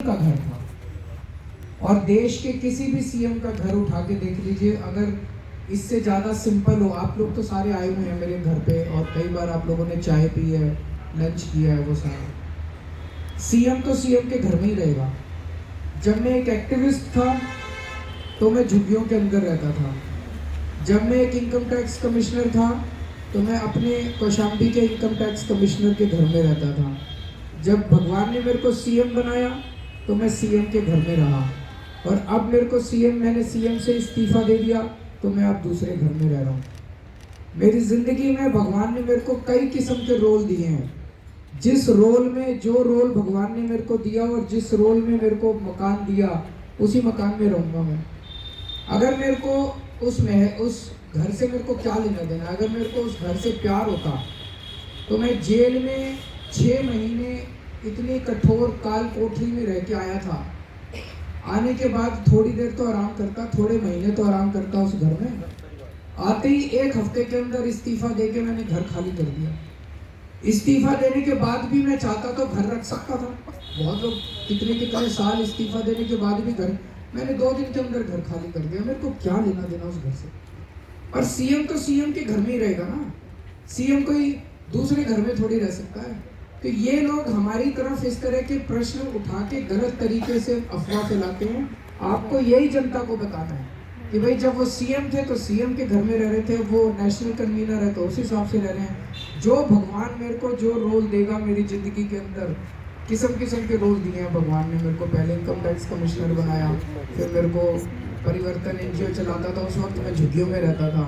का घर था। और देश के किसी भी सीएम का घर उठा के देख लीजिए, अगर इससे ज़्यादा सिंपल हो। आप लोग तो सारे आए हुए हैं मेरे घर पे और कई बार आप लोगों ने चाय पी है, लंच किया है, वो सारा। सीएम तो सीएम के घर में ही रहेगा। जब मैं एक एक्टिविस्ट था तो मैं झुग्गियों के अंदर रहता था। जब मैं एक इनकम टैक्स कमिश्नर था तो मैं अपने कौशाम्बी के इनकम टैक्स कमिश्नर के घर में रहता था। जब भगवान ने मेरे को सीएम बनाया तो मैं सीएम के घर में रहा। और अब मेरे को मैंने सीएम से इस्तीफा दे दिया तो मैं अब दूसरे घर में रह रहा हूँ। मेरी ज़िंदगी में भगवान ने मेरे को कई किस्म के रोल दिए हैं। जिस रोल में जो रोल भगवान ने मेरे को दिया और जिस रोल में मेरे को मकान दिया, उसी मकान में रहूँगा मैं। अगर मेरे को उस घर से मेरे को क्या लेना देना। अगर मेरे को उस घर से प्यार होता तो मैं जेल में 6 महीने इतनी कठोर काल कोठरी में रह के आया था। आने के बाद थोड़ी देर तो आराम करता, थोड़े महीने तो आराम करता उस घर में। आते ही 1 हफ्ते के अंदर इस्तीफा देके मैंने घर खाली कर दिया। इस्तीफा देने के बाद भी मैं चाहता तो घर रख सकता था। बहुत लोग कितने साल इस्तीफा देने के बाद भी घर, मैंने 2 दिन के अंदर घर खाली कर दिया। मेरे को क्या लेना देना उस घर से। और सीएम तो सीएम के घर में ही रहेगा ना। सीएम कोई दूसरे घर में थोड़ी रह सकता है। तो ये लोग हमारी तरफ इस तरह के प्रश्न उठा के गलत तरीके से अफवाह फैलाते हैं। आपको यही जनता को बताना है कि भाई जब वो सीएम थे तो सीएम के घर में रह रहे थे, वो नेशनल कन्वीनर है तो उस हिसाब से रह रहे हैं। जो भगवान मेरे को जो रोल देगा मेरी ज़िंदगी के अंदर, किस्म किस्म के रोल दिए हैं भगवान ने मेरे को। पहले इनकम टैक्स कमिश्नर बनाया, फिर मेरे को परिवर्तन एनजीओ चलाता था, उस वक्त मैं झुग्गियों में रहता था।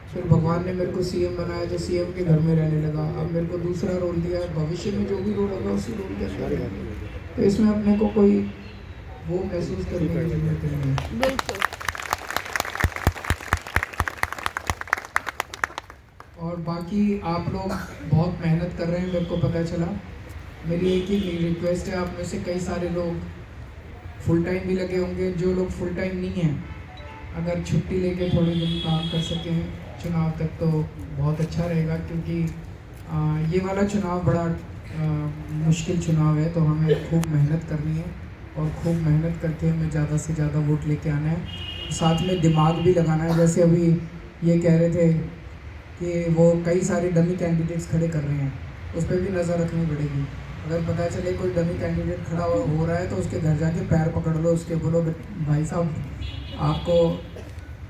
फिर भगवान ने मेरे को सीएम बनाया जो सीएम के घर में रहने लगा। अब मेरे को दूसरा रोल दिया है, भविष्य में जो भी रोल होगा उसी रोल के अंदर रहेंगे। तो इसमें अपने को कोई वो महसूस करने की जरूरत नहीं है। और बाकी आप लोग बहुत मेहनत कर रहे हैं, मेरे को पता चला। मेरी एक ही रिक्वेस्ट है, आप में से कई सारे लोग फुल टाइम भी लगे होंगे। जो लोग फुल टाइम नहीं हैं, अगर छुट्टी लेके थोड़े दिन काम कर सकें चुनाव तक तो बहुत अच्छा रहेगा। क्योंकि ये वाला चुनाव बड़ा मुश्किल चुनाव है, तो हमें खूब मेहनत करनी है और खूब मेहनत करके हमें ज़्यादा से ज़्यादा वोट लेके आना है। साथ में दिमाग भी लगाना है। जैसे अभी ये कह रहे थे कि वो कई सारे डमी कैंडिडेट्स खड़े कर रहे हैं, उस पर भी नज़र रखनी पड़ेगी। अगर पता चले कोई डमी कैंडिडेट खड़ा हो रहा है तो उसके घर जाके पैर पकड़ लो, उसके बोलो भाई साहब आपको,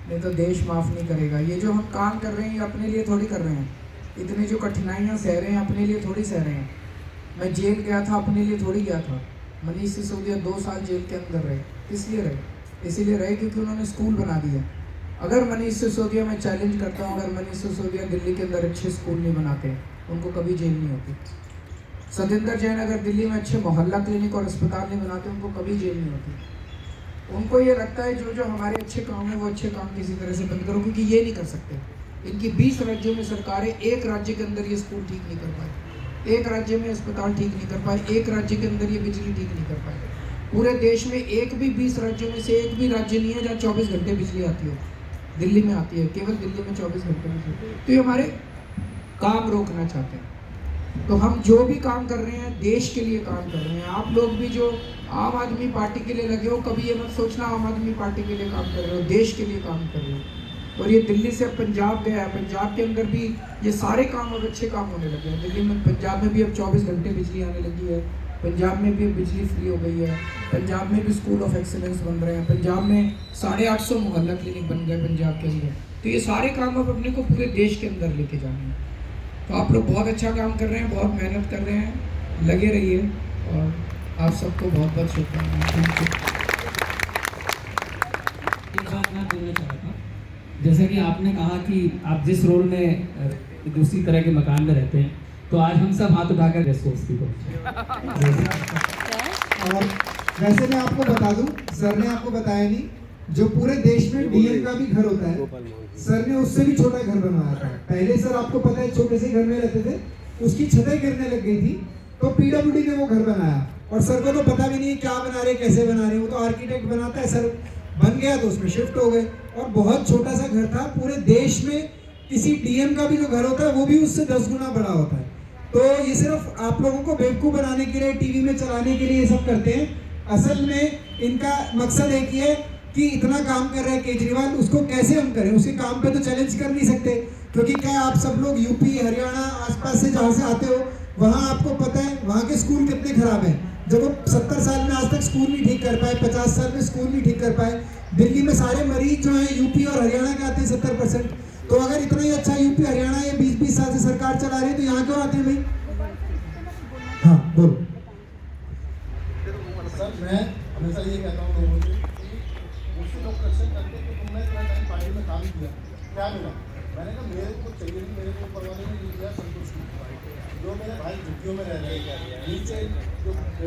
नहीं तो देश माफ़ नहीं करेगा। ये जो हम काम कर रहे हैं ये अपने लिए थोड़ी कर रहे हैं। इतनी जो कठिनाइयाँ सह रहे हैं अपने लिए थोड़ी सह रहे हैं। मैं जेल गया था, अपने लिए थोड़ी गया था। मनीष सिसोदिया 2 साल जेल के अंदर रहे। किस लिए रहे? इसीलिए रहे क्योंकि उन्होंने स्कूल बना दिया। अगर मनीष सिसोदिया, मैं चैलेंज करता हूँ, अगर मनीष सिसोदिया दिल्ली के अंदर अच्छे स्कूल नहीं बनाते, उनको कभी जेल नहीं होती। सतेंद्र जैन अगर दिल्ली में अच्छे मोहल्ला क्लिनिक और अस्पताल नहीं बनाते, उनको कभी जेल नहीं होती। उनको ये लगता है जो हमारे अच्छे काम है वो अच्छे काम किसी तरह से बंद करो, क्योंकि ये नहीं कर सकते। इनकी 20 राज्यों में सरकारें, एक राज्य के अंदर ये स्कूल ठीक नहीं कर पाए, एक राज्य में अस्पताल ठीक नहीं कर पाए, एक राज्य के अंदर ये बिजली ठीक नहीं कर पाए। पूरे देश में एक भी 20 राज्यों में से एक भी राज्य नहीं है जहाँ 24 घंटे बिजली आती हो। दिल्ली में आती है, केवल दिल्ली में 24 घंटे बिजली। तो ये हमारे काम रोकना चाहते हैं। तो हम जो भी काम कर रहे हैं देश के लिए काम कर रहे हैं। आप लोग भी जो आम आदमी पार्टी के लिए लगे हो, कभी ये मत सोचना आम आदमी पार्टी के लिए काम कर रहे हो, देश के लिए काम कर रहे हो। और ये दिल्ली से पंजाब गया है, पंजाब के अंदर भी ये सारे काम अब अच्छे काम होने लगे हैं। दिल्ली में, पंजाब में भी अब 24 घंटे बिजली आने लगी है। पंजाब में भी बिजली फ्री हो गई है। पंजाब में भी स्कूल ऑफ एक्सीलेंस बन रहे हैं। पंजाब में 850 मोहल्ला क्लिनिक बन गए पंजाब के अंदर। तो ये सारे काम अब अपने को पूरे देश के अंदर लेके जाने हैं। तो आप लोग बहुत अच्छा काम कर रहे हैं, बहुत मेहनत कर रहे हैं, लगे रहिए। और आप सबको बहुत बहुत शुभकामनाएं। एक बात मैं बोलना चाह रहा था, जैसे कि आपने कहा कि आप जिस रोल में दूसरी तरह के मकान में रहते हैं, तो आज हम सब हाथ उठाकर सोचती को। और वैसे मैं आपको बता दूं, सर ने आपको बताया नहीं, जो पूरे देश में डीएम का भी घर होता है, सर ने उससे भी छोटा घर बनवाया था। पहले सर आपको पता है छोटे से घर में रहते थे, उसकी छतें गिरने लग गई थी, तो पीडब्ल्यूडी ने वो घर बनाया। और सर को तो पता भी नहीं क्या बना रहे, कैसे बना रहे, वो तो आर्किटेक्ट बनाता है। सर बन गया तो उसमें शिफ्ट हो गए। और बहुत छोटा सा घर था। पूरे देश में किसी डीएम का भी जो घर होता है वो भी उससे 10 गुना बड़ा होता है। तो ये सिर्फ आप लोगों को बेवकूफ़ बनाने के लिए, टीवी में चलाने के लिए ये सब करते हैं। असल में इनका मकसद एक ही है कि इतना काम कर रहा है केजरीवाल, उसको कैसे हम करें। उसके काम पे तो चैलेंज कर नहीं सकते, क्योंकि क्या आप सब लोग यूपी हरियाणा आसपास से जहाँ से आते हो, वहाँ आपको पता है वहाँ के स्कूल कितने खराब हैं। जब वो 70 साल में आज तक स्कूल नहीं ठीक कर पाए, 50 साल में स्कूल नहीं ठीक कर पाए। दिल्ली में सारे मरीज जो हैं यूपी और हरियाणा के आते हैं 70%। तो अगर इतना ही अच्छा यूपी हरियाणा ये 20-20 साल से सरकार चला रही है, तो यहाँ क्यों आते हैं भाई? हाँ बोलो। सर मैं हमेशा ये कहता हूँ लोगों से कि मुझसे लोग क्वेश्चन करते कि तुमने इतना टाइम पार्टी में काम किया, क्या मिला? मैंने कहा मेरे को कुछ चाहिए नहीं, मेरे को ऊपर वाले ने दिया संतुष्ट। जो मेरे भाई झुग्गियों में रह रहे हैं, नीचे जो